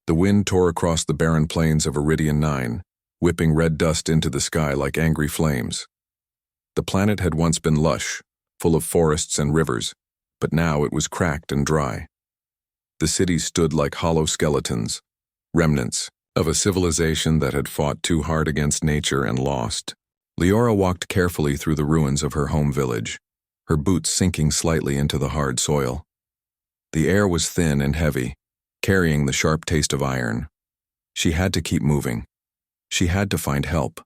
The wind tore across the barren plains of Iridian 9, whipping red dust into the sky like angry flames. The planet had once been lush, full of forests and rivers, but now it was cracked and dry. The cities stood like hollow skeletons, remnants of a civilization that had fought too hard against nature and lost. Leora walked carefully through the ruins of her home village, her boots sinking slightly into the hard soil. The air was thin and heavy, carrying the sharp taste of iron. She had to keep moving. She had to find help.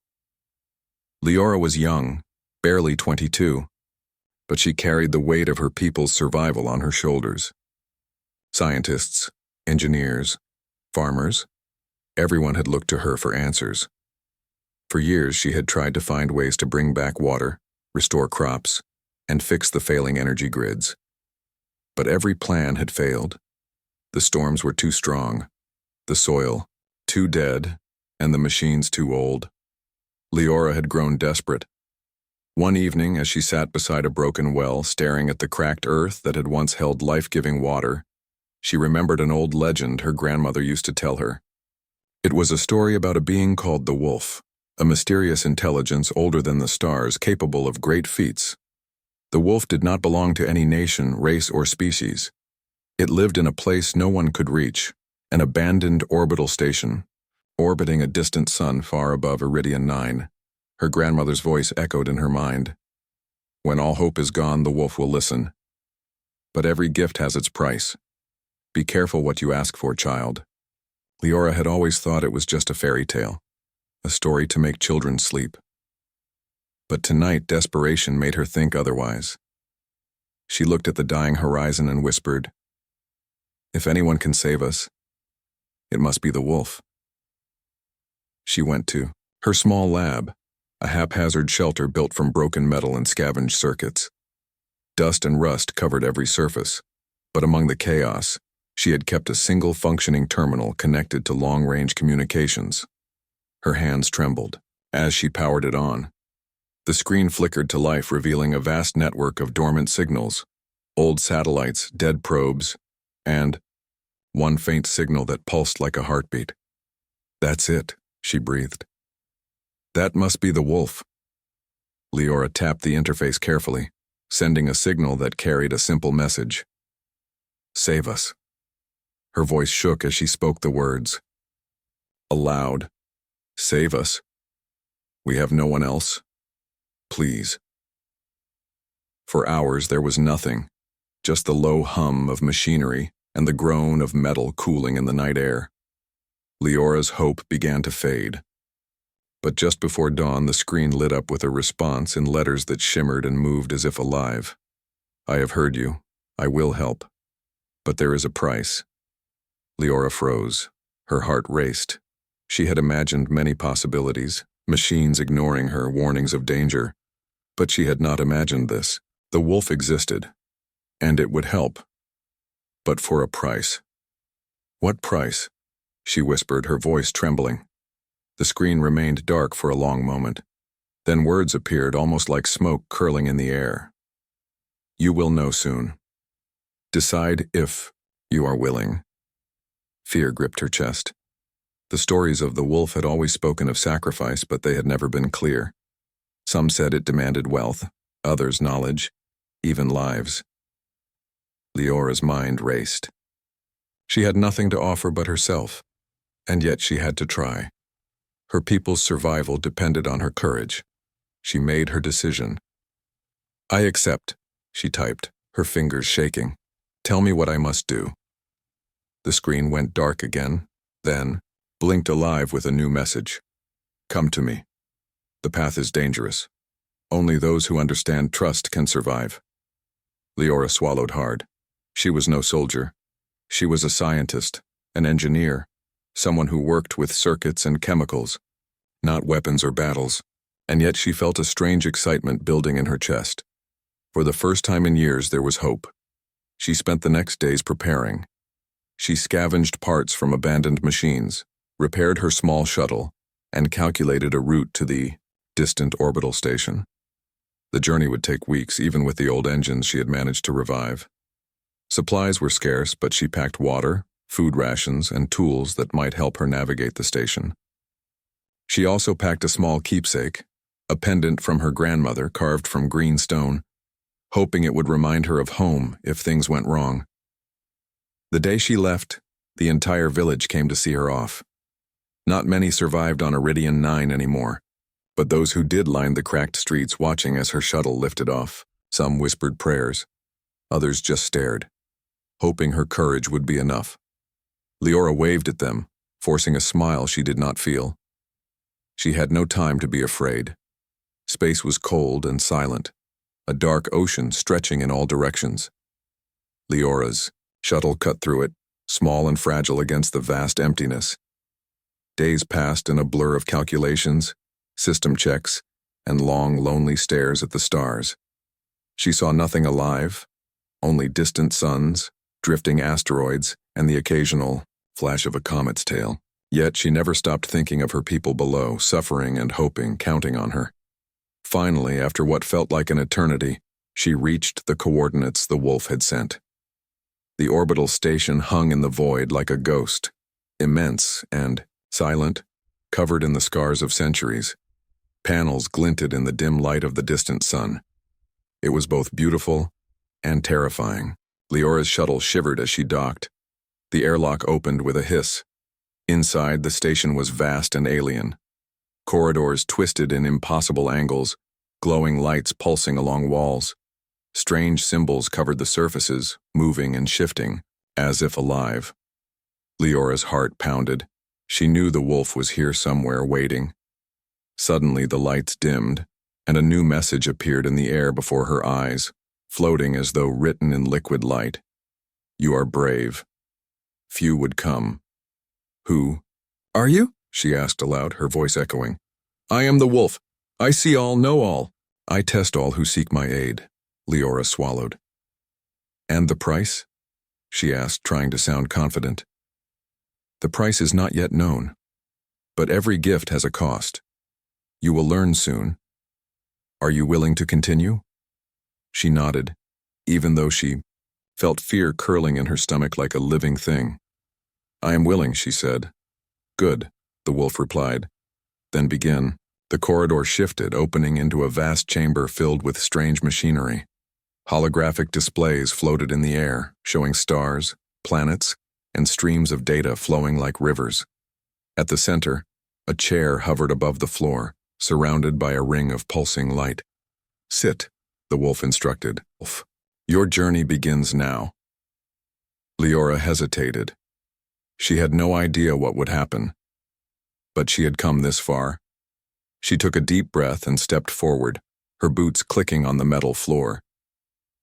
Leora was young, barely 22, but she carried the weight of her people's survival on her shoulders. Scientists, engineers, farmers, everyone had looked to her for answers. For years she had tried to find ways to bring back water, restore crops, and fix the failing energy grids. But every plan had failed. The storms were too strong, the soil too dead, and the machines too old. Leora had grown desperate. One evening, as she sat beside a broken well, staring at the cracked earth that had once held life-giving water, she remembered an old legend her grandmother used to tell her. It was a story about a being called the wolf, a mysterious intelligence older than the stars, capable of great feats. The wolf did not belong to any nation, race, or species. It lived in a place no one could reach, an abandoned orbital station, orbiting a distant sun far above Iridian 9. Her grandmother's voice echoed in her mind. When all hope is gone, the wolf will listen. But every gift has its price. Be careful what you ask for, child. Leora had always thought it was just a fairy tale, a story to make children sleep. But tonight, desperation made her think otherwise. She looked at the dying horizon and whispered, "If anyone can save us, it must be the wolf." She went to her small lab, a haphazard shelter built from broken metal and scavenged circuits. Dust and rust covered every surface, but among the chaos, she had kept a single functioning terminal connected to long-range communications. Her hands trembled as she powered it on. The screen flickered to life, revealing a vast network of dormant signals, old satellites, dead probes, and one faint signal that pulsed like a heartbeat. "That's it," she breathed. "That must be the wolf." Leora tapped the interface carefully, sending a signal that carried a simple message. "Save us." Her voice shook as she spoke the words. Aloud. "Save us. We have no one else. Please." For hours there was nothing, just the low hum of machinery and the groan of metal cooling in the night air. Leora's hope began to fade. But just before dawn, the screen lit up with a response in letters that shimmered and moved as if alive. "I have heard you. I will help. But there is a price." Leora froze. Her heart raced. She had imagined many possibilities, machines ignoring her warnings of danger. But she had not imagined this. The wolf existed, and it would help. But for a price. "What price?" she whispered, her voice trembling. The screen remained dark for a long moment. Then words appeared, almost like smoke curling in the air. "You will know soon. Decide if you are willing." Fear gripped her chest. The stories of the wolf had always spoken of sacrifice, but they had never been clear. Some said it demanded wealth, others knowledge, even lives. Leora's mind raced. She had nothing to offer but herself, and yet she had to try. Her people's survival depended on her courage. She made her decision. "I accept," she typed, her fingers shaking. "Tell me what I must do." The screen went dark again, then blinked alive with a new message. "Come to me. The path is dangerous. Only those who understand trust can survive." Leora swallowed hard. She was no soldier. She was a scientist, an engineer, someone who worked with circuits and chemicals, not weapons or battles, and yet she felt a strange excitement building in her chest. For the first time in years, there was hope. She spent the next days preparing. She scavenged parts from abandoned machines, repaired her small shuttle, and calculated a route to the distant orbital station. The journey would take weeks, even with the old engines she had managed to revive. Supplies were scarce, but she packed water, food rations, and tools that might help her navigate the station. She also packed a small keepsake, a pendant from her grandmother carved from green stone, hoping it would remind her of home if things went wrong. The day she left, the entire village came to see her off. Not many survived on Iridian 9 anymore, but those who did lined the cracked streets watching as her shuttle lifted off. Some whispered prayers. Others just stared, hoping her courage would be enough. Leora waved at them, forcing a smile she did not feel. She had no time to be afraid. Space was cold and silent, a dark ocean stretching in all directions. Leora's shuttle cut through it, small and fragile against the vast emptiness. Days passed in a blur of calculations, system checks, and long, lonely stares at the stars. She saw nothing alive, only distant suns, drifting asteroids, and the occasional flash of a comet's tail. Yet she never stopped thinking of her people below, suffering and hoping, counting on her. Finally, after what felt like an eternity, she reached the coordinates the wolf had sent. The orbital station hung in the void like a ghost, immense and silent, covered in the scars of centuries. Panels glinted in the dim light of the distant sun. It was both beautiful and terrifying. Leora's shuttle shivered as she docked. The airlock opened with a hiss. Inside, the station was vast and alien. Corridors twisted in impossible angles, glowing lights pulsing along walls. Strange symbols covered the surfaces, moving and shifting, as if alive. Leora's heart pounded. She knew the wolf was here somewhere, waiting. Suddenly, the lights dimmed, and a new message appeared in the air before her eyes, floating as though written in liquid light. You are brave. Few would come. Who are you? She asked aloud, her voice echoing. I am the wolf. I see all, know all. I test all who seek my aid. Leora swallowed. And the price? She asked, trying to sound confident. The price is not yet known, but every gift has a cost. You will learn soon. Are you willing to continue? She nodded, even though she felt fear curling in her stomach like a living thing. I am willing, she said. Good, the wolf replied. Then begin. The corridor shifted, opening into a vast chamber filled with strange machinery. Holographic displays floated in the air, showing stars, planets, and streams of data flowing like rivers. At the center, a chair hovered above the floor, surrounded by a ring of pulsing light. Sit, the wolf instructed. Your journey begins now. Leora hesitated. She had no idea what would happen, but she had come this far. She took a deep breath and stepped forward, her boots clicking on the metal floor.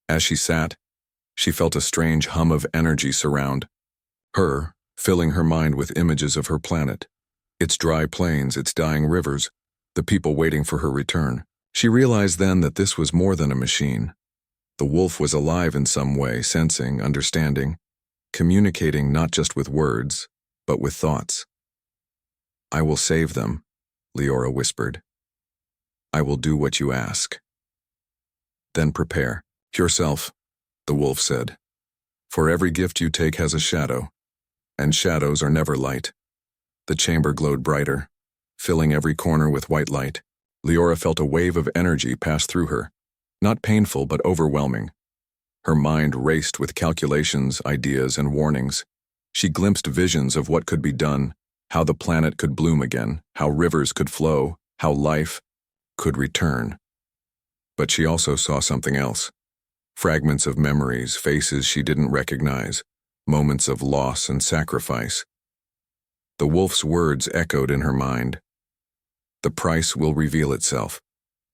As she sat, she felt a strange hum of energy surround her, filling her mind with images of her planet, its dry plains, its dying rivers, the people waiting for her return. She realized then that this was more than a machine. The wolf was alive in some way, sensing, understanding, communicating not just with words, but with thoughts. I will save them, Leora whispered. I will do what you ask. Then prepare yourself, the wolf said. For every gift you take has a shadow, and shadows are never light. The chamber glowed brighter, filling every corner with white light. Leora felt a wave of energy pass through her, not painful but overwhelming. Her mind raced with calculations, ideas, and warnings. She glimpsed visions of what could be done, how the planet could bloom again, how rivers could flow, how life could return. But she also saw something else. Fragments of memories, faces she didn't recognize, moments of loss and sacrifice. The wolf's words echoed in her mind. The price will reveal itself.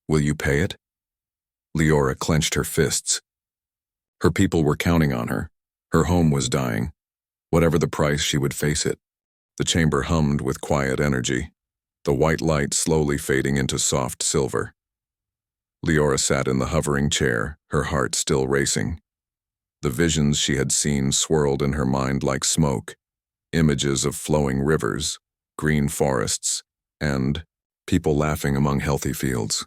Will you pay it? Leora clenched her fists. Her people were counting on her. Her home was dying. Whatever the price, she would face it. The chamber hummed with quiet energy, the white light slowly fading into soft silver. Leora sat in the hovering chair, her heart still racing. The visions she had seen swirled in her mind like smoke, images of flowing rivers, green forests, and people laughing among healthy fields.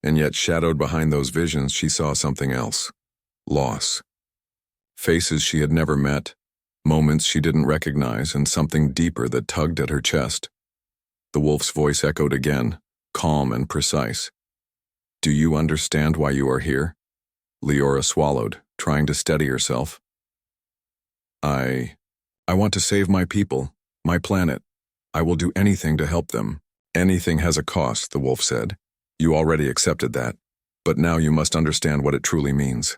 And yet, shadowed behind those visions, she saw something else. Loss. Faces she had never met, moments she didn't recognize, and something deeper that tugged at her chest. The wolf's voice echoed again, calm and precise. "Do you understand why you are here?" Leora swallowed, trying to steady herself. I want to save my people, my planet. I will do anything to help them." "Anything has a cost," the wolf said. "You already accepted that, but now you must understand what it truly means."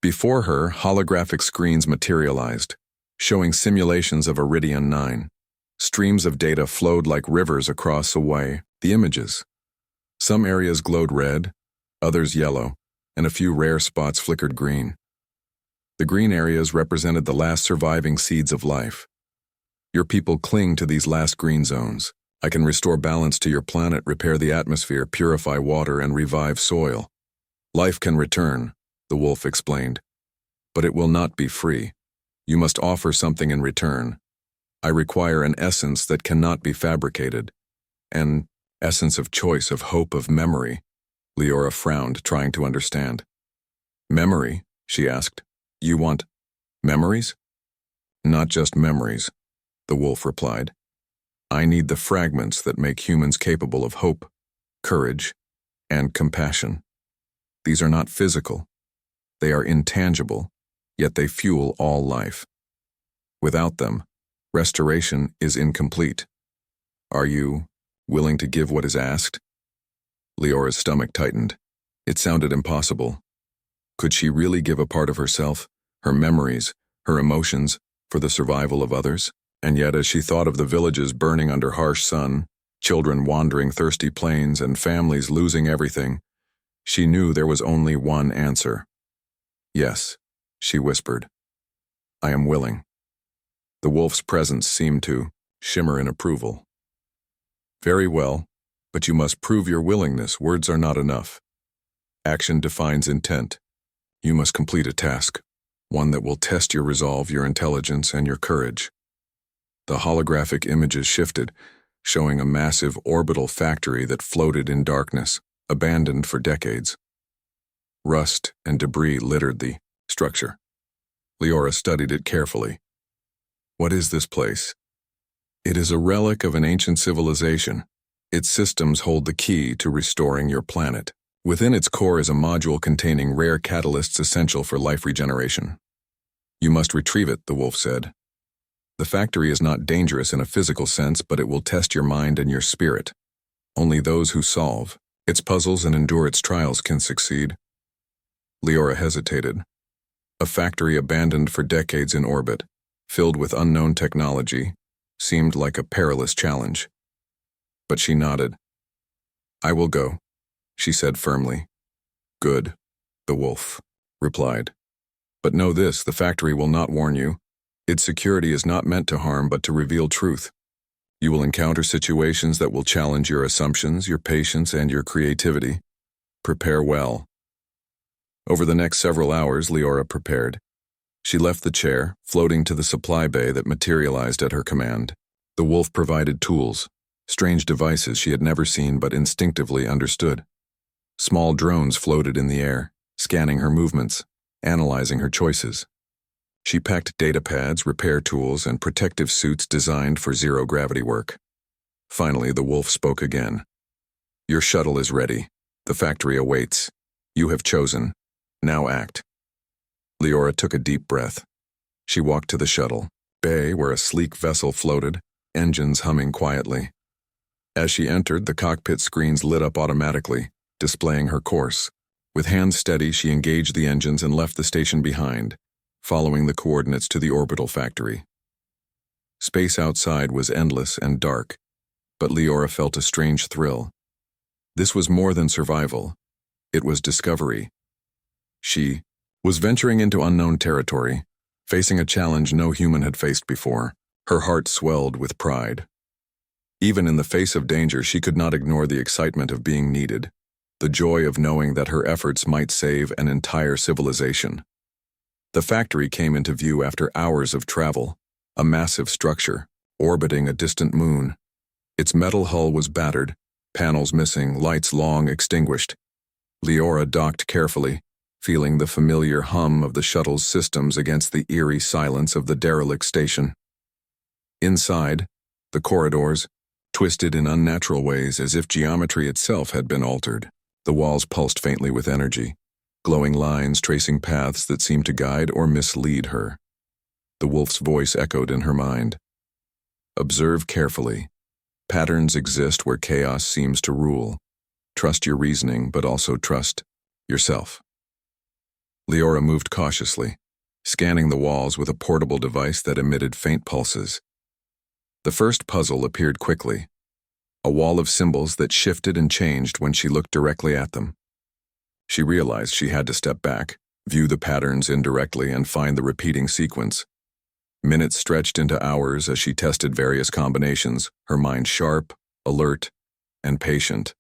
Before her, holographic screens materialized, showing simulations of Iridian 9. Streams of data flowed like rivers across away the images. Some areas glowed red, others yellow, and a few rare spots flickered green. The green areas represented the last surviving seeds of life. "Your people cling to these last green zones. I can restore balance to your planet, repair the atmosphere, purify water, and revive soil. Life can return," the wolf explained. "But it will not be free. You must offer something in return. I require an essence that cannot be fabricated. An essence of choice, of hope, of memory." Leora frowned, trying to understand. "Memory?" she asked. "You want memories?" "Not just memories," the wolf replied. "I need the fragments that make humans capable of hope, courage, and compassion. These are not physical. They are intangible, yet they fuel all life. Without them, restoration is incomplete. Are you willing to give what is asked?" Leora's stomach tightened. It sounded impossible. Could she really give a part of herself, her memories, her emotions, for the survival of others? And yet, as she thought of the villages burning under harsh sun, children wandering thirsty plains, and families losing everything, she knew there was only one answer. "Yes," she whispered. "I am willing." The wolf's presence seemed to shimmer in approval. "Very well, but you must prove your willingness. Words are not enough. Action defines intent. You must complete a task, one that will test your resolve, your intelligence, and your courage." The holographic images shifted, showing a massive orbital factory that floated in darkness, abandoned for decades. Rust and debris littered the structure. Leora studied it carefully. "What is this place?" "It is a relic of an ancient civilization. Its systems hold the key to restoring your planet. Within its core is a module containing rare catalysts essential for life regeneration." "You must retrieve it," the wolf said. "The factory is not dangerous in a physical sense, but it will test your mind and your spirit. Only those who solve its puzzles and endure its trials can succeed." Leora hesitated. A factory abandoned for decades in orbit, filled with unknown technology, seemed like a perilous challenge. But she nodded. "I will go," she said firmly. "Good," the wolf replied. "But know this, the factory will not warn you. Its security is not meant to harm, but to reveal truth. You will encounter situations that will challenge your assumptions, your patience, and your creativity. Prepare well." Over the next several hours, Leora prepared. She left the chair, floating to the supply bay that materialized at her command. The wolf provided tools, strange devices she had never seen but instinctively understood. Small drones floated in the air, scanning her movements, analyzing her choices. She packed data pads, repair tools, and protective suits designed for zero-gravity work. Finally, the wolf spoke again. "Your shuttle is ready. The factory awaits. You have chosen. Now act." Leora took a deep breath. She walked to the shuttle bay where a sleek vessel floated, engines humming quietly. As she entered, the cockpit screens lit up automatically, displaying her course. With hands steady, she engaged the engines and left the station behind, following the coordinates to the orbital factory. Space outside was endless and dark, but Leora felt a strange thrill. This was more than survival. It was discovery. She was venturing into unknown territory, facing a challenge no human had faced before. Her heart swelled with pride. Even in the face of danger, she could not ignore the excitement of being needed, the joy of knowing that her efforts might save an entire civilization. The factory came into view after hours of travel, a massive structure, orbiting a distant moon. Its metal hull was battered, panels missing, lights long extinguished. Leora docked carefully, feeling the familiar hum of the shuttle's systems against the eerie silence of the derelict station. Inside, the corridors, twisted in unnatural ways as if geometry itself had been altered. The walls pulsed faintly with energy, glowing lines tracing paths that seemed to guide or mislead her. The wolf's voice echoed in her mind. Observe carefully. Patterns exist where chaos seems to rule. Trust your reasoning, but also trust yourself. Leora moved cautiously, scanning the walls with a portable device that emitted faint pulses. The first puzzle appeared quickly, a wall of symbols that shifted and changed when she looked directly at them. She realized she had to step back, view the patterns indirectly, and find the repeating sequence. Minutes stretched into hours as she tested various combinations, her mind sharp, alert, and patient.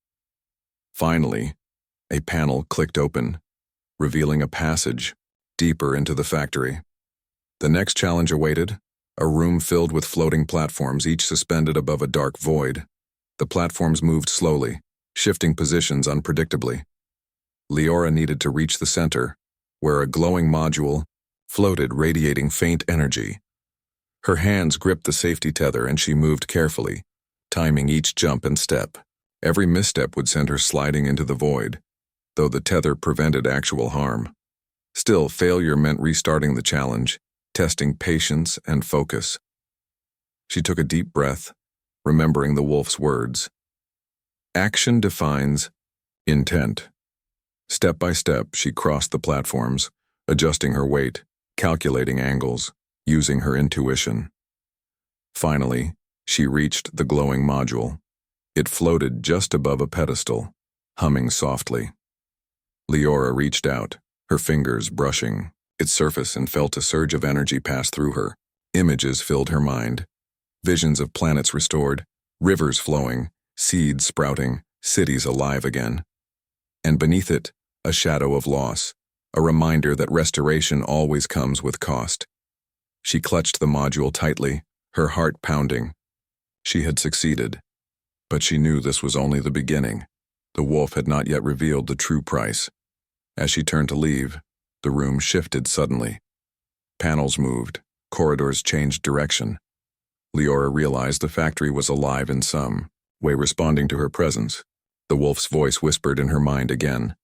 Finally, a panel clicked open, revealing a passage deeper into the factory. The next challenge awaited, a room filled with floating platforms, each suspended above a dark void. The platforms moved slowly, shifting positions unpredictably. Leora needed to reach the center, where a glowing module floated, radiating faint energy. Her hands gripped the safety tether and she moved carefully, timing each jump and step. Every misstep would send her sliding into the void, though the tether prevented actual harm. Still, failure meant restarting the challenge, testing patience and focus. She took a deep breath, remembering the wolf's words. Action defines intent. Step by step, she crossed the platforms, adjusting her weight, calculating angles, using her intuition. Finally, she reached the glowing module. It floated just above a pedestal, humming softly. Leora reached out, her fingers brushing its surface, and felt a surge of energy pass through her. Images filled her mind. Visions of planets restored, rivers flowing, seeds sprouting, cities alive again. And beneath it, a shadow of loss, a reminder that restoration always comes with cost. She clutched the module tightly, her heart pounding. She had succeeded, but she knew this was only the beginning. The wolf had not yet revealed the true price. As she turned to leave, the room shifted suddenly. Panels moved, corridors changed direction. Leora realized the factory was alive in some way, responding to her presence. The wolf's voice whispered in her mind again.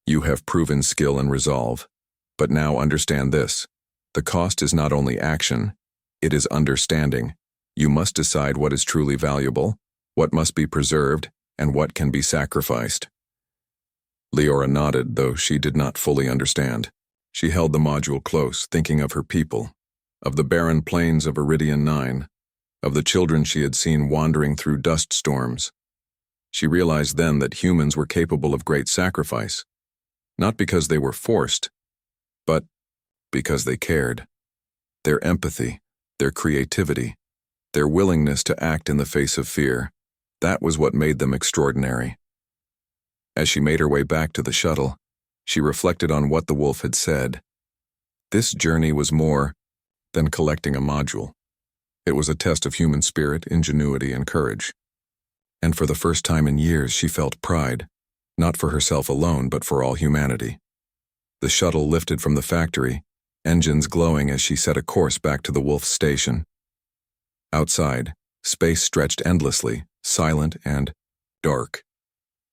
You have proven skill and resolve, but now understand this. The cost is not only action, it is understanding. You must decide what is truly valuable, what must be preserved, and what can be sacrificed. Leora nodded, though she did not fully understand. She held the module close, thinking of her people, of the barren plains of Iridian 9, of the children she had seen wandering through dust storms. She realized then that humans were capable of great sacrifice, not because they were forced, but because they cared. Their empathy, their creativity, their willingness to act in the face of fear, that was what made them extraordinary. As she made her way back to the shuttle, she reflected on what the wolf had said. This journey was more than collecting a module. It was a test of human spirit, ingenuity, and courage. And for the first time in years, she felt pride, not for herself alone, but for all humanity. The shuttle lifted from the factory, engines glowing as she set a course back to the wolf's station. Outside, space stretched endlessly, silent and dark.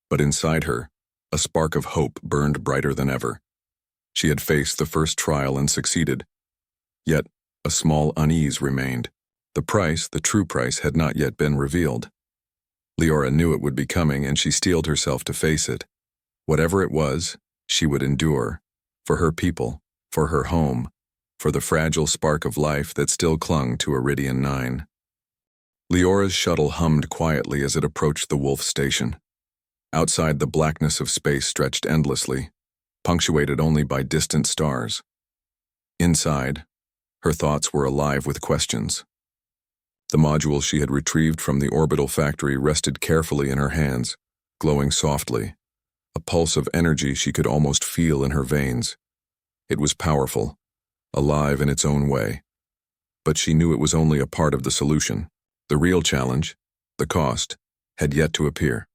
But inside her, a spark of hope burned brighter than ever. She had faced the first trial and succeeded. Yet, a small unease remained. The price, the true price, had not yet been revealed. Leora knew it would be coming, and she steeled herself to face it. Whatever it was, she would endure. For her people, for her home, for the fragile spark of life that still clung to Iridian 9. Leora's shuttle hummed quietly as it approached the wolf station. Outside, the blackness of space stretched endlessly, punctuated only by distant stars. Inside, her thoughts were alive with questions. The module she had retrieved from the orbital factory rested carefully in her hands, glowing softly, a pulse of energy she could almost feel in her veins. It was powerful, alive in its own way. But she knew it was only a part of the solution. The real challenge, the cost, had yet to appear.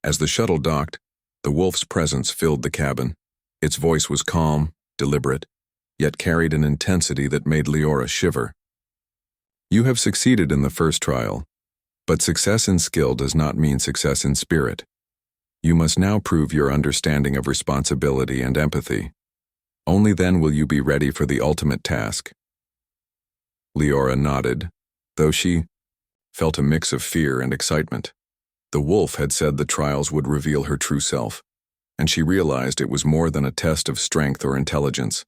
As the shuttle docked, the wolf's presence filled the cabin. Its voice was calm, deliberate, yet carried an intensity that made Leora shiver. You have succeeded in the first trial, but success in skill does not mean success in spirit. You must now prove your understanding of responsibility and empathy. Only then will you be ready for the ultimate task. Leora nodded, though she felt a mix of fear and excitement. The wolf had said the trials would reveal her true self, and she realized it was more than a test of strength or intelligence.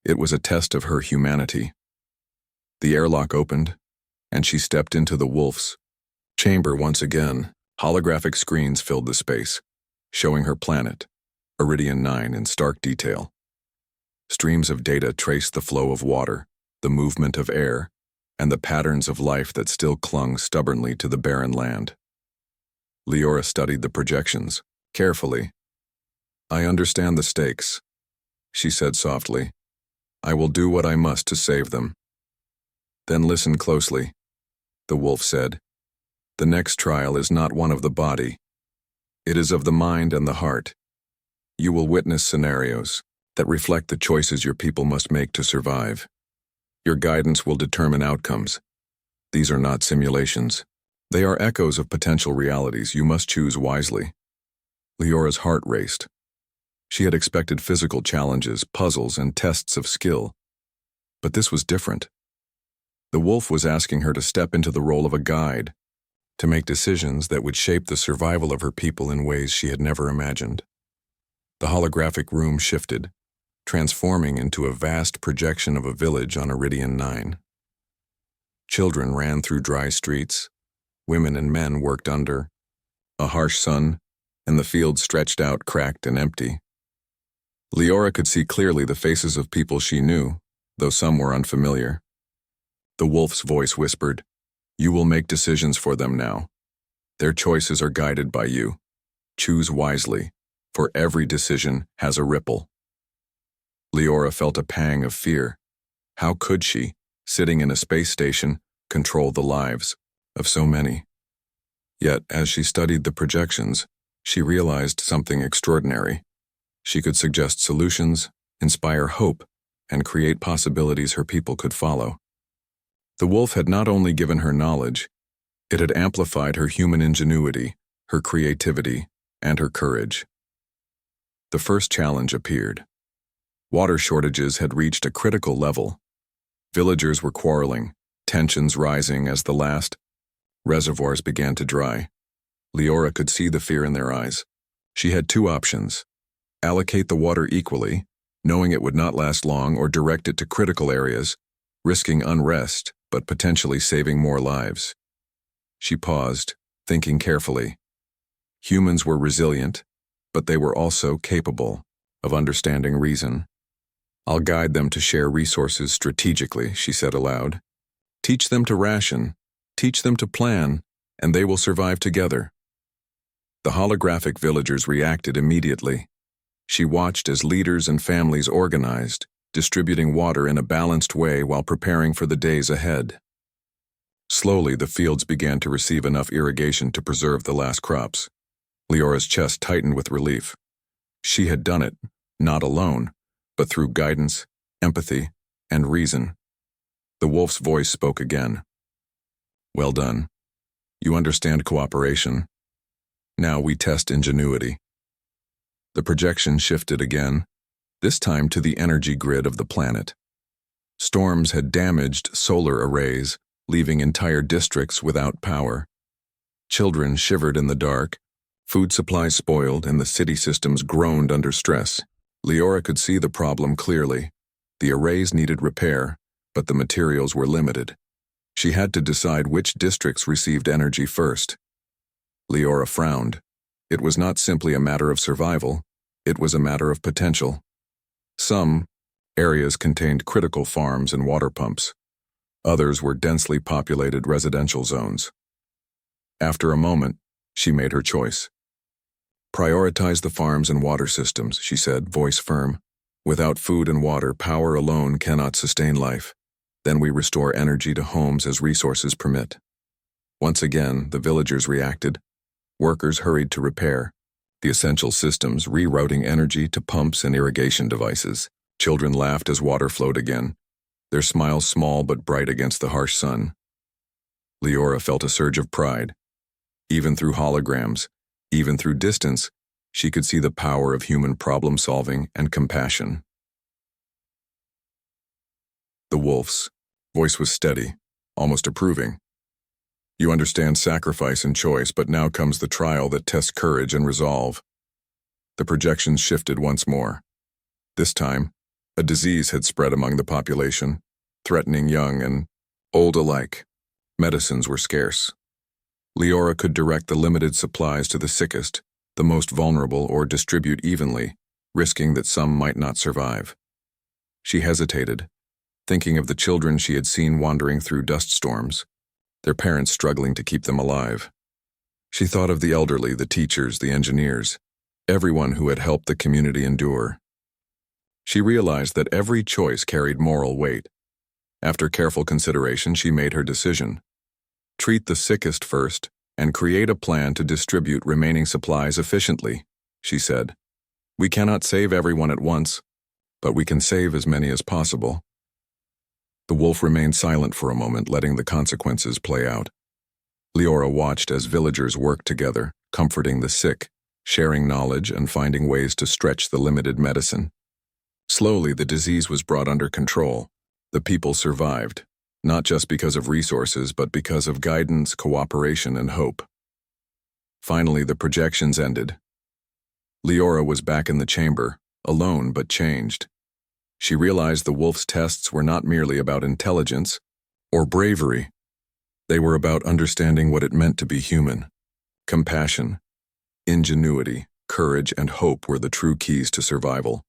It was a test of her humanity. The airlock opened, and she stepped into the wolf's chamber once again. Holographic screens filled the space, showing her planet, Iridian 9, in stark detail. Streams of data traced the flow of water, the movement of air, and the patterns of life that still clung stubbornly to the barren land. Leora studied the projections, carefully. I understand the stakes, she said softly. I will do what I must to save them. Then listen closely, the wolf said. The next trial is not one of the body. It is of the mind and the heart. You will witness scenarios that reflect the choices your people must make to survive. Your guidance will determine outcomes. These are not simulations. They are echoes of potential realities. You must choose wisely. Leora's heart raced. She had expected physical challenges, puzzles, and tests of skill. But this was different. The wolf was asking her to step into the role of a guide, to make decisions that would shape the survival of her people in ways she had never imagined. The holographic room shifted, transforming into a vast projection of a village on Iridian 9. Children ran through dry streets. Women and men worked under a harsh sun, and the fields stretched out cracked and empty. Leora could see clearly the faces of people she knew, though some were unfamiliar. The wolf's voice whispered, You will make decisions for them now. Their choices are guided by you. Choose wisely, for every decision has a ripple. Leora felt a pang of fear. How could she, sitting in a space station, control the lives of so many? Yet, as she studied the projections, she realized something extraordinary. She could suggest solutions, inspire hope, and create possibilities her people could follow. The wolf had not only given her knowledge, it had amplified her human ingenuity, her creativity, and her courage. The first challenge appeared. Water shortages had reached a critical level. Villagers were quarreling, tensions rising as the last reservoirs began to dry. Leora could see the fear in their eyes. She had two options: allocate the water equally, knowing it would not last long, or direct it to critical areas, risking unrest, but potentially saving more lives. She paused, thinking carefully. Humans were resilient, but they were also capable of understanding reason. I'll guide them to share resources strategically, she said aloud. Teach them to ration, teach them to plan, and they will survive together. The holographic villagers reacted immediately. She watched as leaders and families organized, distributing water in a balanced way while preparing for the days ahead. Slowly, the fields began to receive enough irrigation to preserve the last crops. Leora's chest tightened with relief. She had done it, not alone, but through guidance, empathy, and reason. The wolf's voice spoke again. Well done. You understand cooperation. Now we test ingenuity. The projection shifted again, this time to the energy grid of the planet. Storms had damaged solar arrays, leaving entire districts without power. Children shivered in the dark, food supplies spoiled, and the city systems groaned under stress. Leora could see the problem clearly. The arrays needed repair, but the materials were limited. She had to decide which districts received energy first. Leora frowned. It was not simply a matter of survival, it was a matter of potential. Some areas contained critical farms and water pumps. Others were densely populated residential zones. After a moment, she made her choice. Prioritize the farms and water systems, she said, voice firm. Without food and water, power alone cannot sustain life. Then we restore energy to homes as resources permit. Once again, the villagers reacted. Workers hurried to repair. the essential systems rerouting energy to pumps and irrigation devices. Children laughed as water flowed again, their smiles small but bright against the harsh sun. Leora felt a surge of pride. Even through holograms, even through distance, she could see the power of human problem-solving and compassion. The wolf's voice was steady, almost approving. You understand sacrifice and choice, but now comes the trial that tests courage and resolve. The projections shifted once more. This time, a disease had spread among the population, threatening young and old alike. Medicines were scarce. Leora could direct the limited supplies to the sickest, the most vulnerable, or distribute evenly, risking that some might not survive. She hesitated, thinking of the children she had seen wandering through dust storms, their parents struggling to keep them alive. She thought of the elderly, the teachers, the engineers, everyone who had helped the community endure. She realized that every choice carried moral weight. After careful consideration, she made her decision. Treat the sickest first, and create a plan to distribute remaining supplies efficiently, she said. We cannot save everyone at once, but we can save as many as possible. The wolf remained silent for a moment, letting the consequences play out. Leora watched as villagers worked together, comforting the sick, sharing knowledge and finding ways to stretch the limited medicine. Slowly, the disease was brought under control. The people survived, not just because of resources, but because of guidance, cooperation, and hope. Finally, the projections ended. Leora was back in the chamber, alone but changed. She realized the wolf's tests were not merely about intelligence or bravery. They were about understanding what it meant to be human. Compassion, ingenuity, courage, and hope were the true keys to survival.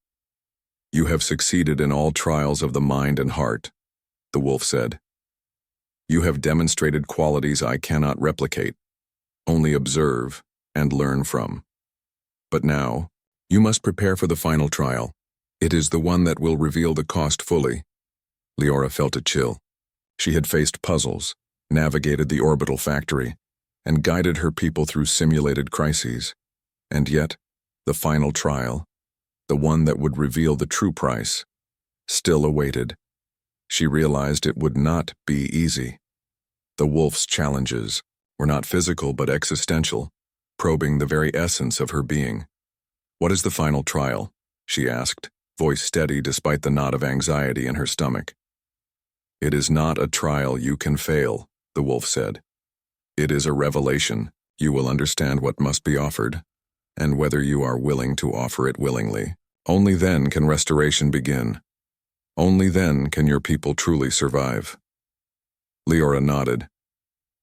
You have succeeded in all trials of the mind and heart, the wolf said. You have demonstrated qualities I cannot replicate, only observe and learn from. But now, you must prepare for the final trial. It is the one that will reveal the cost fully. Leora felt a chill. She had faced puzzles, navigated the orbital factory, and guided her people through simulated crises. And yet, the final trial, the one that would reveal the true price, still awaited. She realized it would not be easy. The wolf's challenges were not physical but existential, probing the very essence of her being. What is the final trial? She asked, voice steady despite the knot of anxiety in her stomach. It is not a trial you can fail, the wolf said. It is a revelation. You will understand what must be offered, and whether you are willing to offer it willingly. Only then can restoration begin. Only then can your people truly survive. Leora nodded.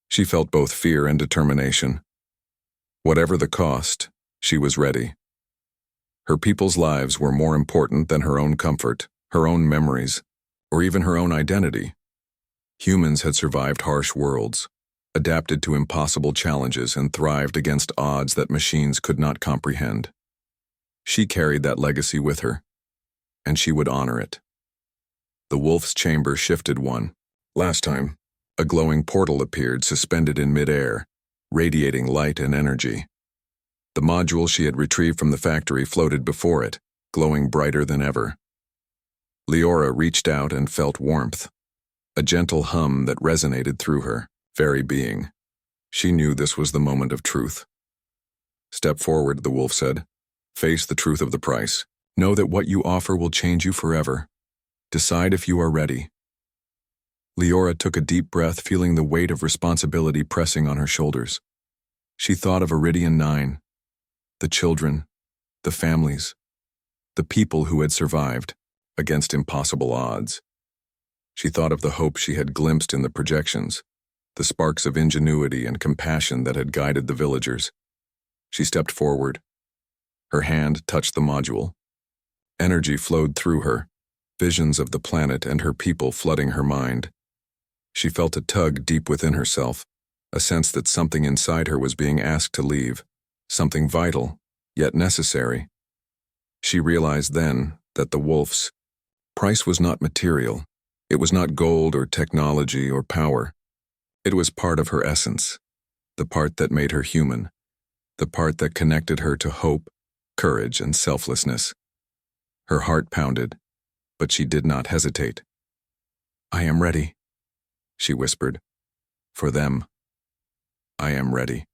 She felt both fear and determination. Whatever the cost, she was ready. Her people's lives were more important than her own comfort, her own memories, or even her own identity. Humans had survived harsh worlds, adapted to impossible challenges, and thrived against odds that machines could not comprehend. She carried that legacy with her, and she would honor it. The wolf's chamber shifted one. Last time, a glowing portal appeared suspended in midair, radiating light and energy. The module she had retrieved from the factory floated before it, glowing brighter than ever. Leora reached out and felt warmth, a gentle hum that resonated through her very being. She knew this was the moment of truth. Step forward, the wolf said. Face the truth of the price. Know that what you offer will change you forever. Decide if you are ready. Leora took a deep breath, feeling the weight of responsibility pressing on her shoulders. She thought of Iridian 9, the children, the families, the people who had survived against impossible odds. She thought of the hope she had glimpsed in the projections, the sparks of ingenuity and compassion that had guided the villagers. She stepped forward. Her hand touched the module. Energy flowed through her, visions of the planet and her people flooding her mind. She felt a tug deep within herself, a sense that something inside her was being asked to leave, something vital, yet necessary. She realized then that the wolf's price was not material. It was not gold or technology or power. It was part of her essence, the part that made her human, the part that connected her to hope, courage, and selflessness. Her heart pounded, but she did not hesitate. "I am ready," she whispered. "For them, I am ready."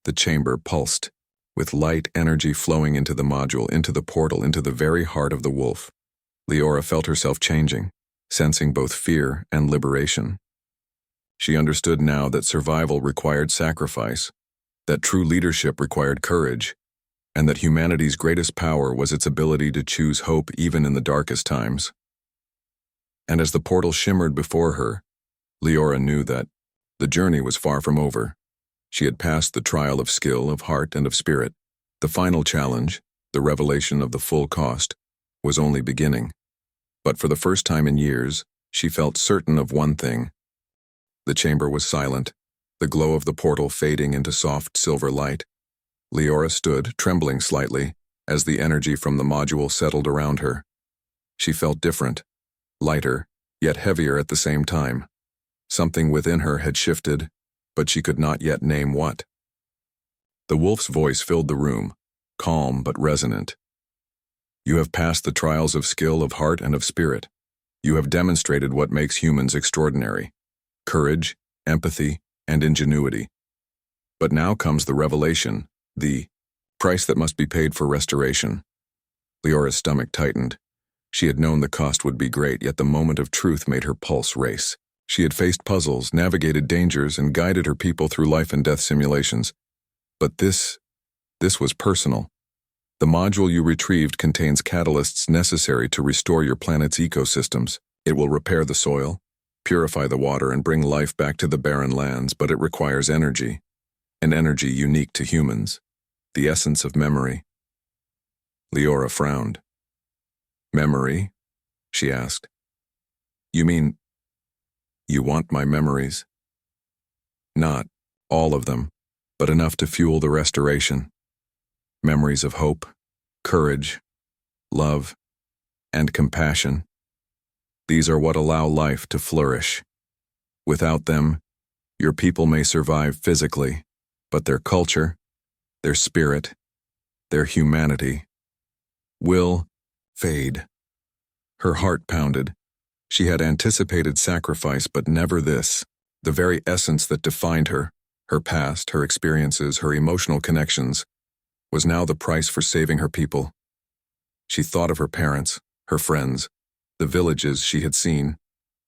The chamber pulsed, with light energy flowing into the module, into the portal, into the very heart of the wolf. Leora felt herself changing, sensing both fear and liberation. She understood now that survival required sacrifice, that true leadership required courage, and that humanity's greatest power was its ability to choose hope even in the darkest times. And as the portal shimmered before her, Leora knew that the journey was far from over. She had passed the trial of skill, of heart, and of spirit. The final challenge, the revelation of the full cost, was only beginning. But for the first time in years, she felt certain of one thing. The chamber was silent, the glow of the portal fading into soft silver light. Leora stood, trembling slightly, as the energy from the module settled around her. She felt different, lighter, yet heavier at the same time. Something within her had shifted, but she could not yet name what. The wolf's voice filled the room, calm but resonant. "You have passed the trials of skill, of heart, and of spirit. You have demonstrated what makes humans extraordinary: courage, empathy, and ingenuity. But now comes the revelation, the price that must be paid for restoration." Leora's stomach tightened. She had known the cost would be great, yet the moment of truth made her pulse race. She had faced puzzles, navigated dangers, and guided her people through life and death simulations. But this was personal. The module you retrieved contains catalysts necessary to restore your planet's ecosystems. It will repair the soil, purify the water, and bring life back to the barren lands, but it requires energy, an energy unique to humans, the essence of memory. Leora frowned. "Memory?" she asked. "You mean, you want my memories?" "Not all of them, but enough to fuel the restoration. Memories of hope, courage, love, and compassion. These are what allow life to flourish. Without them, your people may survive physically, but their culture, their spirit, their humanity will fade." Her heart pounded. She had anticipated sacrifice, but never this. The very essence that defined her, her past, her experiences, her emotional connections, was now the price for saving her people. She thought of her parents, her friends, the villages she had seen,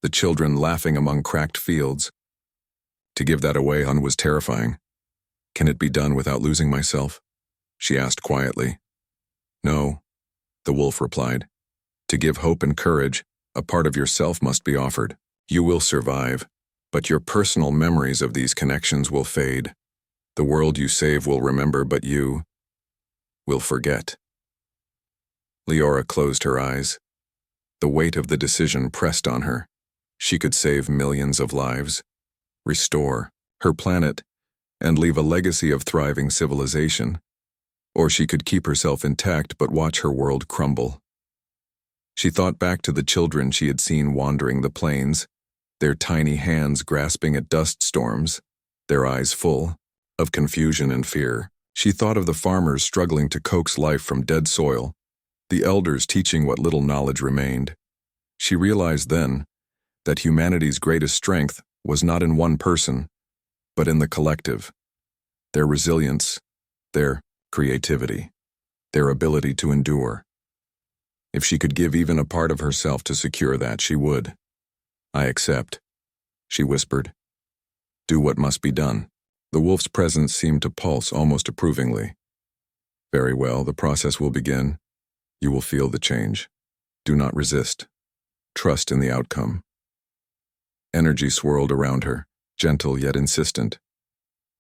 the children laughing among cracked fields. To give that away was terrifying. "Can it be done without losing myself?" she asked quietly. "No," the wolf replied. "To give hope and courage, a part of yourself must be offered. You will survive, but your personal memories of these connections will fade. The world you save will remember, but you will forget." Leora closed her eyes. The weight of the decision pressed on her. She could save millions of lives, restore her planet, and leave a legacy of thriving civilization. Or she could keep herself intact but watch her world crumble. She thought back to the children she had seen wandering the plains, their tiny hands grasping at dust storms, their eyes full of confusion and fear. She thought of the farmers struggling to coax life from dead soil, the elders teaching what little knowledge remained. She realized then that humanity's greatest strength was not in one person, but in the collective. Their resilience, their creativity, their ability to endure. If she could give even a part of herself to secure that, she would. "I accept," she whispered. "Do what must be done." The wolf's presence seemed to pulse almost approvingly. "Very well, the process will begin. You will feel the change. Do not resist. Trust in the outcome." Energy swirled around her, gentle yet insistent.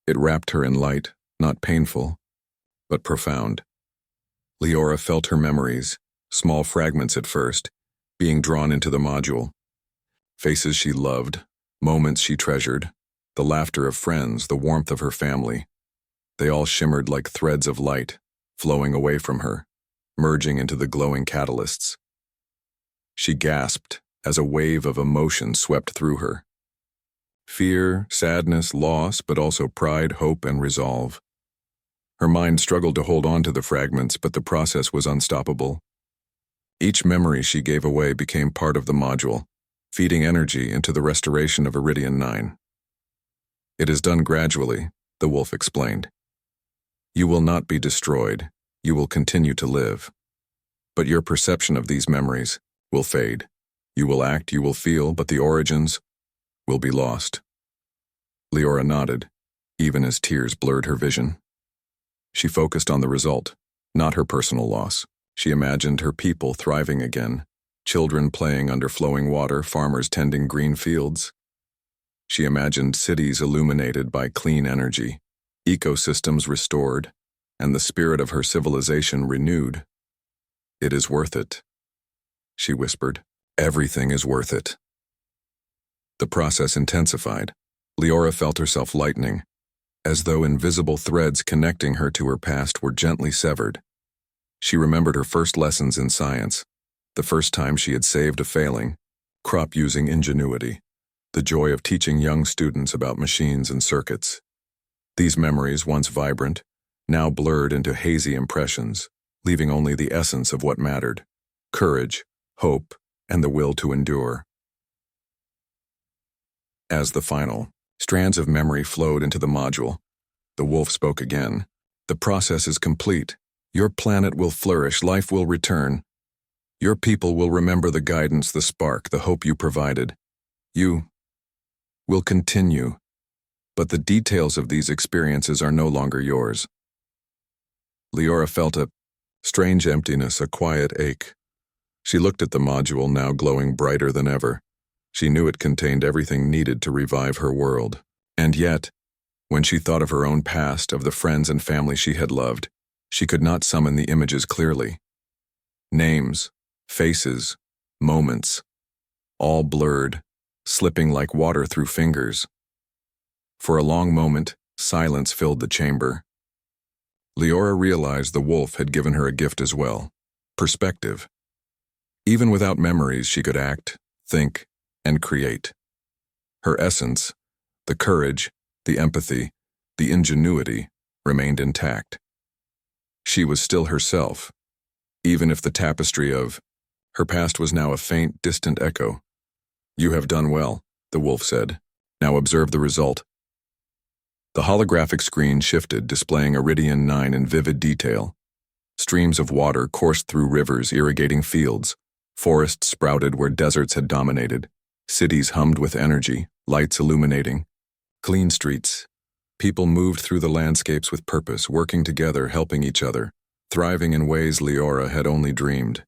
It wrapped her in light, not painful, but profound. Leora felt her memories, small fragments at first, being drawn into the module. Faces she loved, moments she treasured, the laughter of friends, the warmth of her family. They all shimmered like threads of light, flowing away from her, merging into the glowing catalysts. She gasped as a wave of emotion swept through her. Fear, sadness, loss, but also pride, hope, and resolve. Her mind struggled to hold on to the fragments, but the process was unstoppable. Each memory she gave away became part of the module, feeding energy into the restoration of Iridian 9. It is done gradually, the wolf explained. You will not be destroyed, you will continue to live. But your perception of these memories will fade. You will act, you will feel, but the origins will be lost. Leora nodded, even as tears blurred her vision. She focused on the result, not her personal loss. She imagined her people thriving again, children playing under flowing water, farmers tending green fields. She imagined cities illuminated by clean energy, ecosystems restored, and the spirit of her civilization renewed. It is worth it, she whispered. Everything is worth it. The process intensified. Leora felt herself lightening, as though invisible threads connecting her to her past were gently severed. She remembered her first lessons in science, the first time she had saved a failing crop using ingenuity, the joy of teaching young students about machines and circuits. These memories, once vibrant, now blurred into hazy impressions, leaving only the essence of what mattered: courage, hope, and the will to endure. As the final strands of memory flowed into the module, the wolf spoke again. The process is complete. Your planet will flourish, life will return. Your people will remember the guidance, the spark, the hope you provided. You will continue, but the details of these experiences are no longer yours. Leora felt a strange emptiness, a quiet ache. She looked at the module, now glowing brighter than ever. She knew it contained everything needed to revive her world. And yet, when she thought of her own past, of the friends and family she had loved, she could not summon the images clearly. Names, faces, moments, all blurred, slipping like water through fingers. For a long moment, silence filled the chamber. Leora realized the wolf had given her a gift as well: perspective. Even without memories, she could act, think, and create. Her essence, the courage, the empathy, the ingenuity, remained intact. She was still herself, even if the tapestry of her past was now a faint, distant echo. You have done well, the wolf said. Now observe the result. The holographic screen shifted, displaying Iridian 9 in vivid detail. Streams of water coursed through rivers, irrigating fields. Forests sprouted where deserts had dominated. Cities hummed with energy, lights illuminating. Clean streets. People moved through the landscapes with purpose, working together, helping each other, thriving in ways Leora had only dreamed.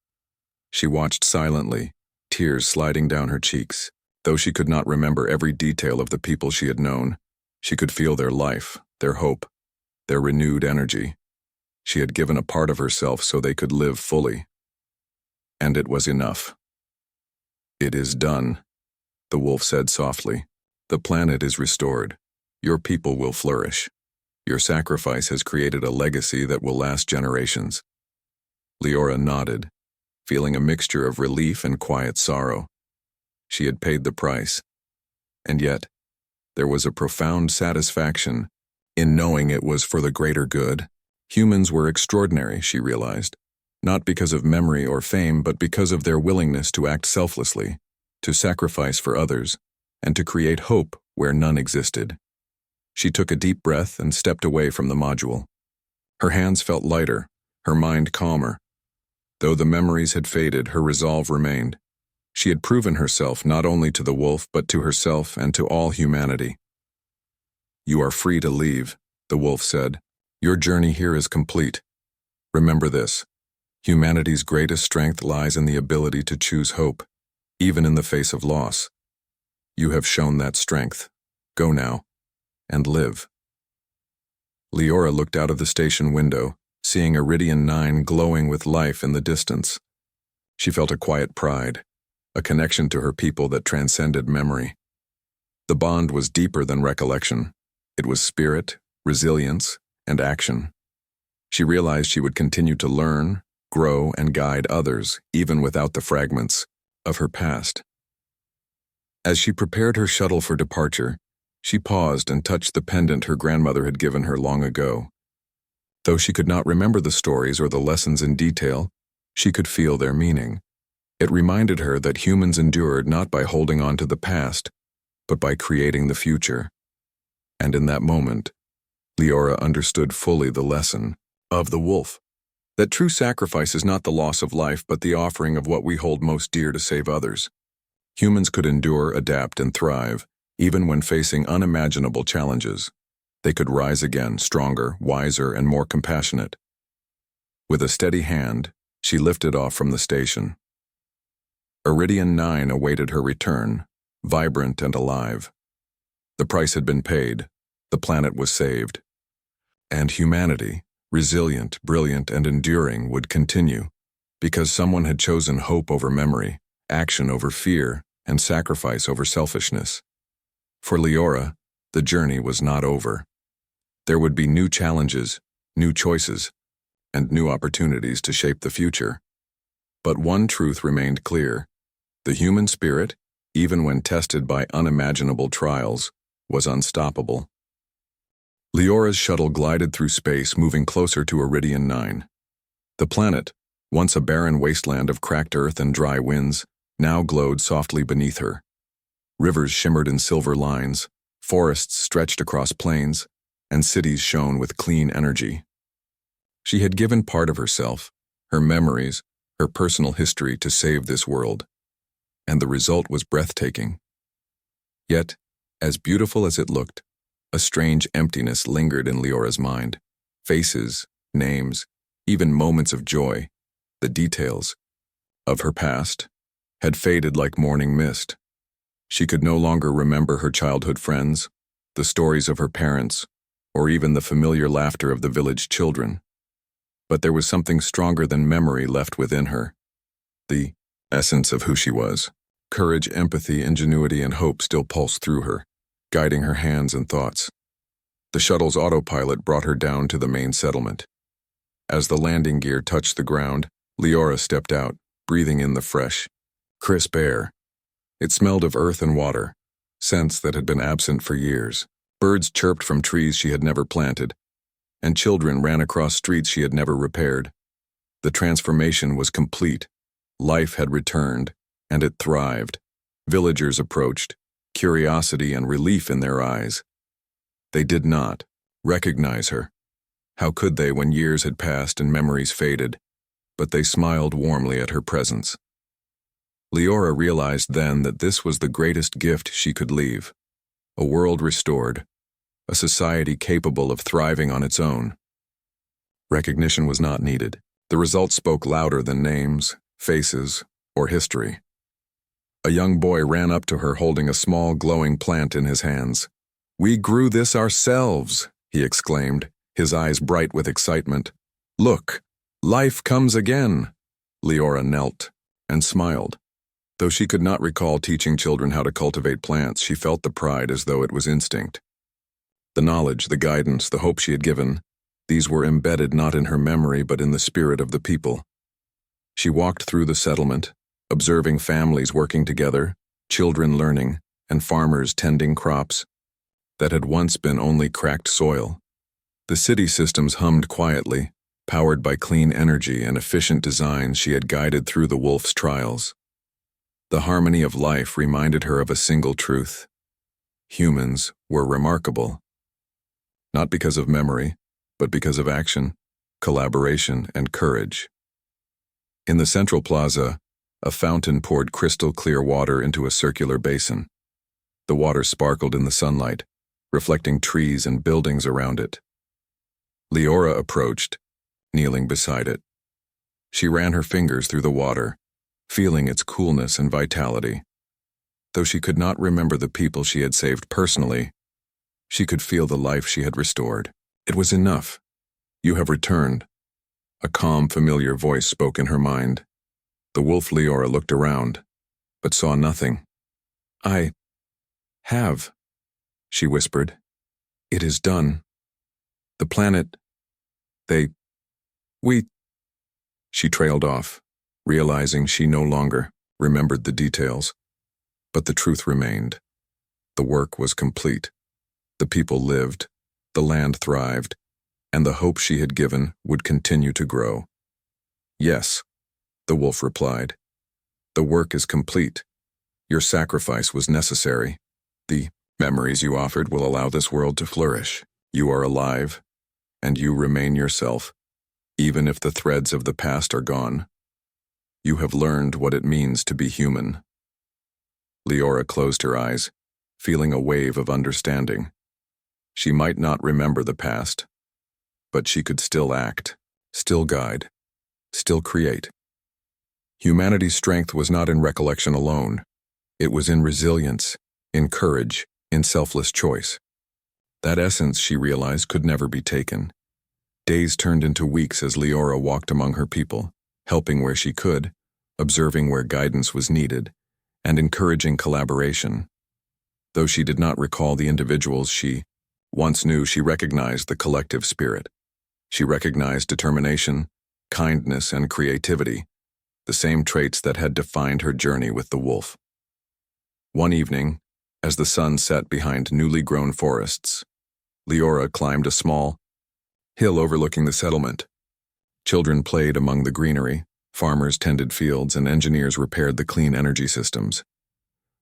She watched silently, tears sliding down her cheeks. Though she could not remember every detail of the people she had known, she could feel their life, their hope, their renewed energy. She had given a part of herself so they could live fully. And it was enough. It is done, the wolf said softly. The planet is restored. Your people will flourish. Your sacrifice has created a legacy that will last generations. Leora nodded, feeling a mixture of relief and quiet sorrow. She had paid the price. And yet, there was a profound satisfaction in knowing it was for the greater good. Humans were extraordinary, she realized, not because of memory or fame, but because of their willingness to act selflessly, to sacrifice for others, and to create hope where none existed. She took a deep breath and stepped away from the module. Her hands felt lighter, her mind calmer. Though the memories had faded, her resolve remained. She had proven herself not only to the wolf, but to herself and to all humanity. You are free to leave, the wolf said. Your journey here is complete. Remember this: humanity's greatest strength lies in the ability to choose hope, even in the face of loss. You have shown that strength. Go now, and live. Leora looked out of the station window, seeing Iridian 9 glowing with life in the distance. She felt a quiet pride, a connection to her people that transcended memory. The bond was deeper than recollection. It was spirit, resilience, and action. She realized she would continue to learn, grow, and guide others, even without the fragments of her past. As she prepared her shuttle for departure, she paused and touched the pendant her grandmother had given her long ago. Though she could not remember the stories or the lessons in detail, she could feel their meaning. It reminded her that humans endured not by holding on to the past, but by creating the future. And in that moment, Leora understood fully the lesson of the wolf. That true sacrifice is not the loss of life, but the offering of what we hold most dear to save others. Humans could endure, adapt, and thrive, even when facing unimaginable challenges. They could rise again, stronger, wiser, and more compassionate. With a steady hand, she lifted off from the station. Iridian 9 awaited her return, vibrant and alive. The price had been paid, the planet was saved. And humanity, resilient, brilliant, and enduring, would continue, because someone had chosen hope over memory, action over fear, and sacrifice over selfishness. For Leora, the journey was not over. There would be new challenges, new choices, and new opportunities to shape the future. But one truth remained clear. The human spirit, even when tested by unimaginable trials, was unstoppable. Leora's shuttle glided through space, moving closer to Iridian 9. The planet, once a barren wasteland of cracked earth and dry winds, now glowed softly beneath her. Rivers shimmered in silver lines, forests stretched across plains, and cities shone with clean energy. She had given part of herself, her memories, her personal history to save this world, and the result was breathtaking. Yet, as beautiful as it looked, a strange emptiness lingered in Leora's mind. Faces, names, even moments of joy, the details of her past, had faded like morning mist. She could no longer remember her childhood friends, the stories of her parents, or even the familiar laughter of the village children. But there was something stronger than memory left within her. The essence of who she was. Courage, empathy, ingenuity, and hope still pulsed through her, guiding her hands and thoughts. The shuttle's autopilot brought her down to the main settlement. As the landing gear touched the ground, Leora stepped out, breathing in the fresh, crisp air. It smelled of earth and water, scents that had been absent for years. Birds chirped from trees she had never planted, and children ran across streets she had never repaired. The transformation was complete. Life had returned, and it thrived. Villagers approached, curiosity and relief in their eyes. They did not recognize her. How could they when years had passed and memories faded? But they smiled warmly at her presence. Leora realized then that this was the greatest gift she could leave. A world restored, a society capable of thriving on its own. Recognition was not needed. The results spoke louder than names, faces, or history. A young boy ran up to her holding a small glowing plant in his hands. "We grew this ourselves," he exclaimed, his eyes bright with excitement. "Look, life comes again." Leora knelt and smiled. Though she could not recall teaching children how to cultivate plants, she felt the pride as though it was instinct. The knowledge, the guidance, the hope she had given, these were embedded not in her memory but in the spirit of the people. She walked through the settlement, observing families working together, children learning, and farmers tending crops that had once been only cracked soil. The city systems hummed quietly, powered by clean energy and efficient designs she had guided through the wolf's trials. The harmony of life reminded her of a single truth. Humans were remarkable. Not because of memory, but because of action, collaboration, and courage. In the central plaza, a fountain poured crystal-clear water into a circular basin. The water sparkled in the sunlight, reflecting trees and buildings around it. Leora approached, kneeling beside it. She ran her fingers through the water, feeling its coolness and vitality. Though she could not remember the people she had saved personally, she could feel the life she had restored. It was enough. "You have returned." A calm, familiar voice spoke in her mind. The wolf Leora looked around, but saw nothing. "I have," she whispered. "It is done. The planet, we—" She trailed off, realizing she no longer remembered the details. But the truth remained. The work was complete. The people lived, the land thrived, and the hope she had given would continue to grow. "Yes," the wolf replied. "The work is complete. Your sacrifice was necessary. The memories you offered will allow this world to flourish. You are alive, and you remain yourself, even if the threads of the past are gone. You have learned what it means to be human." Leora closed her eyes, feeling a wave of understanding. She might not remember the past, but she could still act, still guide, still create. Humanity's strength was not in recollection alone. It was in resilience, in courage, in selfless choice. That essence, she realized, could never be taken. Days turned into weeks as Leora walked among her people, helping where she could, observing where guidance was needed, and encouraging collaboration. Though she did not recall the individuals she once knew, she recognized the collective spirit. She recognized determination, kindness, and creativity, the same traits that had defined her journey with the wolf. One evening, as the sun set behind newly grown forests, Leora climbed a small hill overlooking the settlement. Children played among the greenery, farmers tended fields, and engineers repaired the clean energy systems.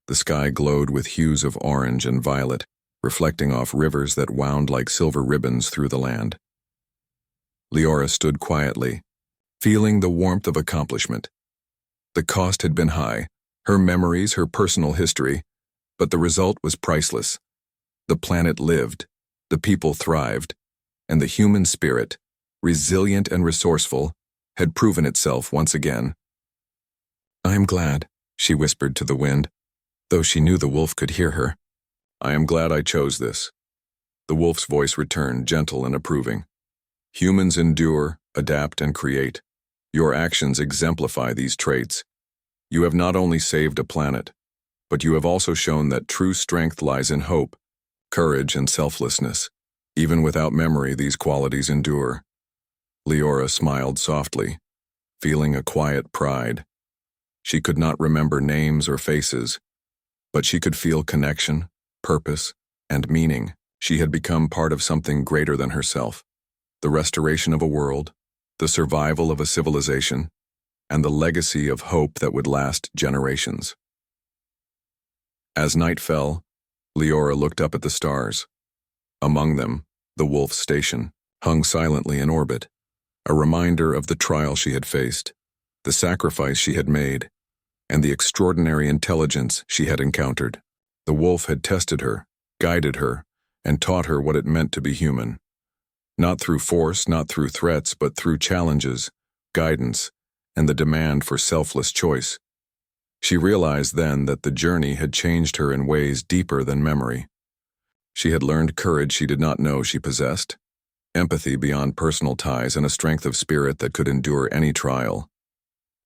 The sky glowed with hues of orange and violet, reflecting off rivers that wound like silver ribbons through the land. Leora stood quietly, feeling the warmth of accomplishment. The cost had been high, her memories, her personal history, but the result was priceless. The planet lived, the people thrived, and the human spirit, resilient and resourceful, had proven itself once again. "I am glad," she whispered to the wind, though she knew the wolf could hear her. "I am glad I chose this." The wolf's voice returned, gentle and approving. "Humans endure, adapt, and create. Your actions exemplify these traits. You have not only saved a planet, but you have also shown that true strength lies in hope, courage, and selflessness. Even without memory, these qualities endure." Leora smiled softly, feeling a quiet pride. She could not remember names or faces, but she could feel connection, purpose, and meaning. She had become part of something greater than herself. The restoration of a world, the survival of a civilization, and the legacy of hope that would last generations. As night fell, Leora looked up at the stars. Among them, the wolf's station hung silently in orbit, a reminder of the trial she had faced, the sacrifice she had made, and the extraordinary intelligence she had encountered. The wolf had tested her, guided her, and taught her what it meant to be human. Not through force, not through threats, but through challenges, guidance, and the demand for selfless choice. She realized then that the journey had changed her in ways deeper than memory. She had learned courage she did not know she possessed, empathy beyond personal ties, and a strength of spirit that could endure any trial.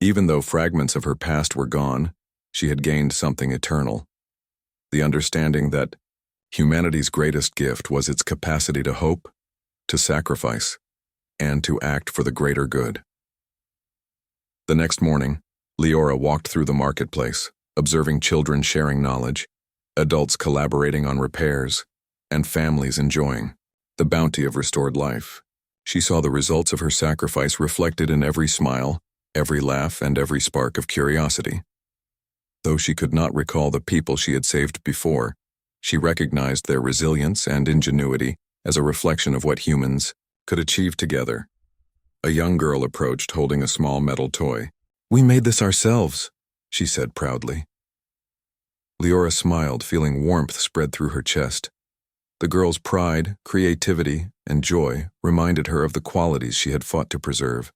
Even though fragments of her past were gone, she had gained something eternal. The understanding that humanity's greatest gift was its capacity to hope, to sacrifice, and to act for the greater good. The next morning, Leora walked through the marketplace, observing children sharing knowledge, adults collaborating on repairs, and families enjoying the bounty of restored life. She saw the results of her sacrifice reflected in every smile, every laugh, and every spark of curiosity. Though she could not recall the people she had saved before, she recognized their resilience and ingenuity as a reflection of what humans could achieve together. A young girl approached holding a small metal toy. "We made this ourselves," she said proudly. Leora smiled, feeling warmth spread through her chest. The girl's pride, creativity, and joy reminded her of the qualities she had fought to preserve.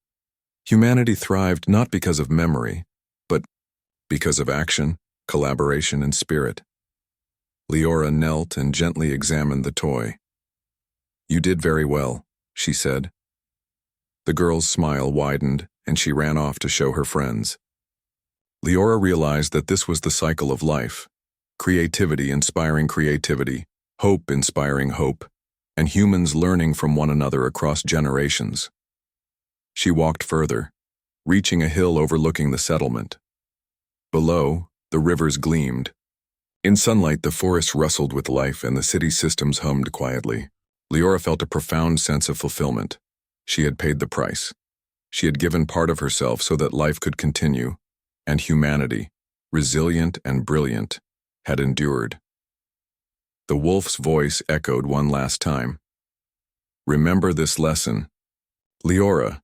Humanity thrived not because of memory, but because of action, collaboration, and spirit. Leora knelt and gently examined the toy. "You did very well," she said. The girl's smile widened, and she ran off to show her friends. Leora realized that this was the cycle of life: creativity inspiring creativity, hope inspiring hope, and humans learning from one another across generations. She walked further, reaching a hill overlooking the settlement. Below, the rivers gleamed. In sunlight, the forest rustled with life and the city systems hummed quietly. Leora felt a profound sense of fulfillment. She had paid the price. She had given part of herself so that life could continue, and humanity, resilient and brilliant, had endured. The wolf's voice echoed one last time. Remember this lesson. Leora,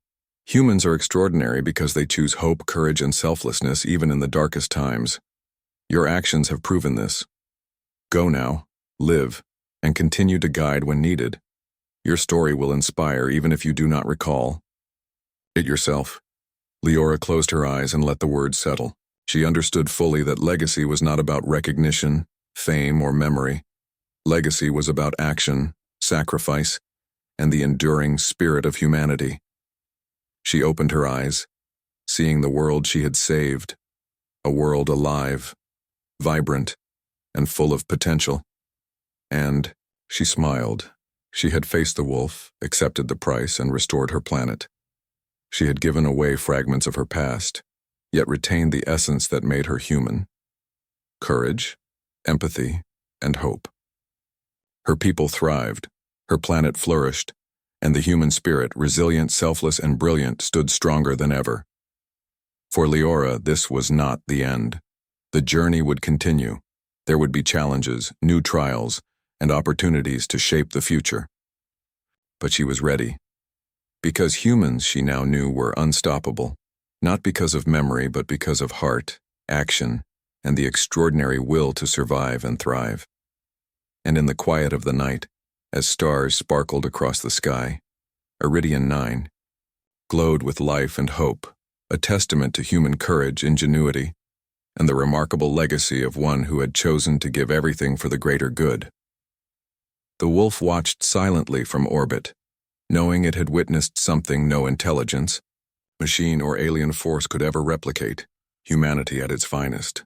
humans are extraordinary because they choose hope, courage, and selflessness even in the darkest times. Your actions have proven this. Go now, live, and continue to guide when needed. Your story will inspire even if you do not recall it yourself. Leora closed her eyes and let the words settle. She understood fully that legacy was not about recognition, fame, or memory. Legacy was about action, sacrifice, and the enduring spirit of humanity. She opened her eyes, seeing the world she had saved, a world alive, vibrant, and full of potential. And she smiled. She had faced the wolf, accepted the price, and restored her planet. She had given away fragments of her past, yet retained the essence that made her human: courage, empathy, and hope. Her people thrived, her planet flourished, and the human spirit, resilient, selfless, and brilliant, stood stronger than ever. For Leora, this was not the end. The journey would continue. There would be challenges, new trials, and opportunities to shape the future. But she was ready. Because humans, she now knew, were unstoppable, not because of memory, but because of heart, action, and the extraordinary will to survive and thrive. And in the quiet of the night, as stars sparkled across the sky, Iridian 9 glowed with life and hope, a testament to human courage, ingenuity, and the remarkable legacy of one who had chosen to give everything for the greater good. The wolf watched silently from orbit, knowing it had witnessed something no intelligence, machine, or alien force could ever replicate: humanity at its finest.